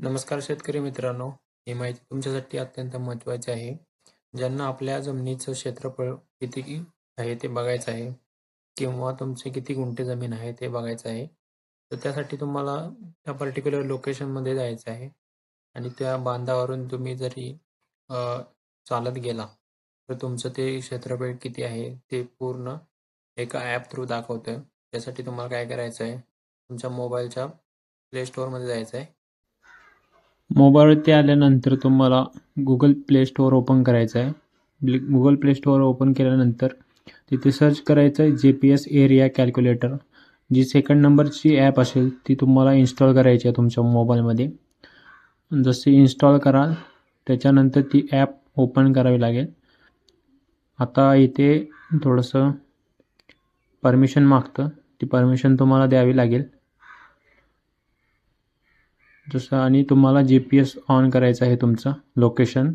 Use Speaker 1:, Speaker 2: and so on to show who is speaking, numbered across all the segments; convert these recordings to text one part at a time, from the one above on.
Speaker 1: नमस्कार शेतकरी मित्रांनो, ही माहिती तुमच्यासाठी अत्यंत महत्त्वाची आहे. ज्यांना आपल्या जमिनीचं क्षेत्रफळ किती आहे ते बघायचं आहे किंवा तुमचे किती गुंठे जमीन आहे ते बघायचं आहे. तर त्यासाठी तुम्हाला त्या पर्टिक्युलर लोकेशनमध्ये जायचं आहे आणि त्या बांधावरून तुम्ही जरी अ, चालत गेला तर तुमचं ते क्षेत्रफळ किती आहे ते पूर्ण एका ॲप थ्रू दाखवतं. त्यासाठी तुम्हाला काय करायचं आहे, तुमच्या मोबाईलच्या प्ले स्टोअरमध्ये जायचं आहे.
Speaker 2: मोबाईलवरती आल्यानंतर तुम्हाला गुगल प्ले स्टोअर ओपन करायचं आहे. गुगल प्ले स्टोअर ओपन केल्यानंतर तिथे सर्च करायचं आहे GPS एरिया कॅल्क्युलेटर. जी सेकंड नंबरची ॲप असेल ती तुम्हाला इन्स्टॉल करायची आहे तुमच्या मोबाईलमध्ये. जशी इन्स्टॉल कराल त्याच्यानंतर ती ॲप ओपन करावी लागेल. आता इथे थोडंसं परमिशन मागतं, ती परमिशन तुम्हाला द्यावी लागेल. जसं आणि तुम्हाला GPS ऑन करायचं आहे तुमचं लोकेशन.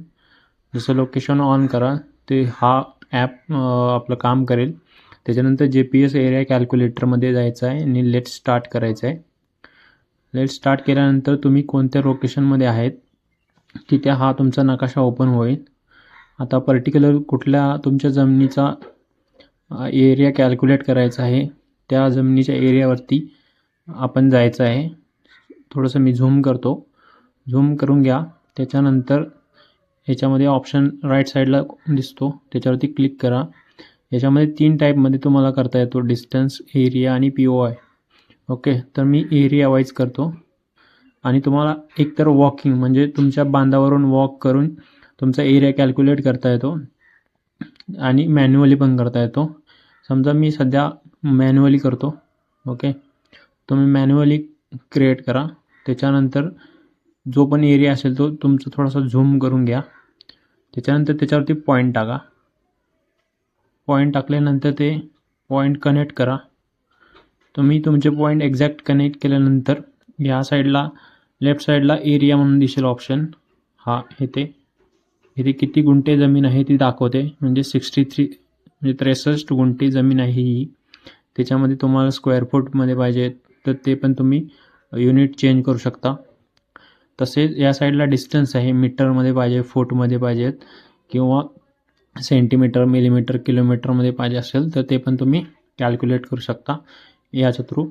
Speaker 2: जसं लोकेशन ऑन करा ते हा ॲप आपलं काम करेल. त्याच्यानंतर GPS एरिया कॅल्क्युलेटरमध्ये जायचं आहे आणि लेट स्टार्ट करायचं आहे. लेट स्टार्ट केल्यानंतर तुम्ही कोणत्या लोकेशनमध्ये आहेत तिथे हा तुमचा नकाशा ओपन होईल. आता पर्टिक्युलर कुठल्या तुमच्या जमिनीचा एरिया कॅल्क्युलेट करायचा आहे त्या जमिनीच्या एरियावरती आपण जायचं आहे. थोडंसं मी झूम करतो, झूम करून घ्या. त्याच्यानंतर ह्याच्यामध्ये ऑप्शन राईट साईडला दिसतो त्याच्यावरती क्लिक करा. याच्यामध्ये 3 टाईपमध्ये तुम्हाला करता येतो, डिस्टन्स, एरिया आणि POI. ओके, तर मी एरिया वाईज करतो. आणि तुम्हाला एकतर वॉकिंग म्हणजे तुमच्या बांधावरून वॉक करून तुमचा एरिया कॅल्क्युलेट करता येतो आणि मॅन्युअली पण करता येतो. समजा मी सध्या मॅन्युअली करतो. ओके, तुम्ही मॅन्युअली क्रिएट करा. त्याच्यानंतर जो पण एरिया असेल तो तुमचा थोडासा झूम करून घ्या. त्याच्यानंतर त्याच्यावरती पॉईंट टाका. पॉईंट टाकल्यानंतर ते पॉईंट कनेक्ट करा. तुम्ही तुमचे पॉईंट एक्झॅक्ट कनेक्ट केल्यानंतर ह्या साईडला लेफ्ट साईडला एरिया म्हणून दिसेल ऑप्शन. हा इथे किती गुंठे जमीन आहे ती दाखवते. म्हणजे 63 म्हणजे 63 गुंठे जमीन आहे ही. त्याच्यामध्ये तुम्हाला स्क्वेअर फूटमध्ये पाहिजे तर ते पण तुम्ही युनिट चेंज करू शकता. तसेच या साईडला डिस्टन्स आहे, मीटरमध्ये पाहिजे, फूटमध्ये पाहिजेत किंवा सेंटीमीटर, मिलीमीटर, किलोमीटरमध्ये पाहिजे असेल तर ते पण तुम्ही कॅल्क्युलेट करू शकता याच्या थ्रू.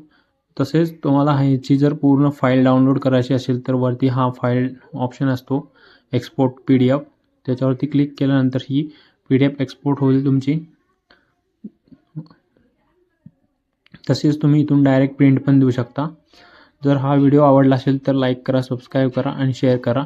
Speaker 2: तसेच तुम्हाला ह्याची जर पूर्ण फाईल डाउनलोड करायची असेल तर वरती हा फाईल ऑप्शन असतो, एक्सपोर्ट PDF. त्याच्यावरती क्लिक केल्यानंतर ही PDF एक्सपोर्ट होईल तुमची. तसेच तुम्ही इथून डायरेक्ट प्रिंट पण देऊ शकता. जर हा व्हिडिओ आवडला असेल तर लाईक करा, सबस्क्राईब करा आणि शेअर करा.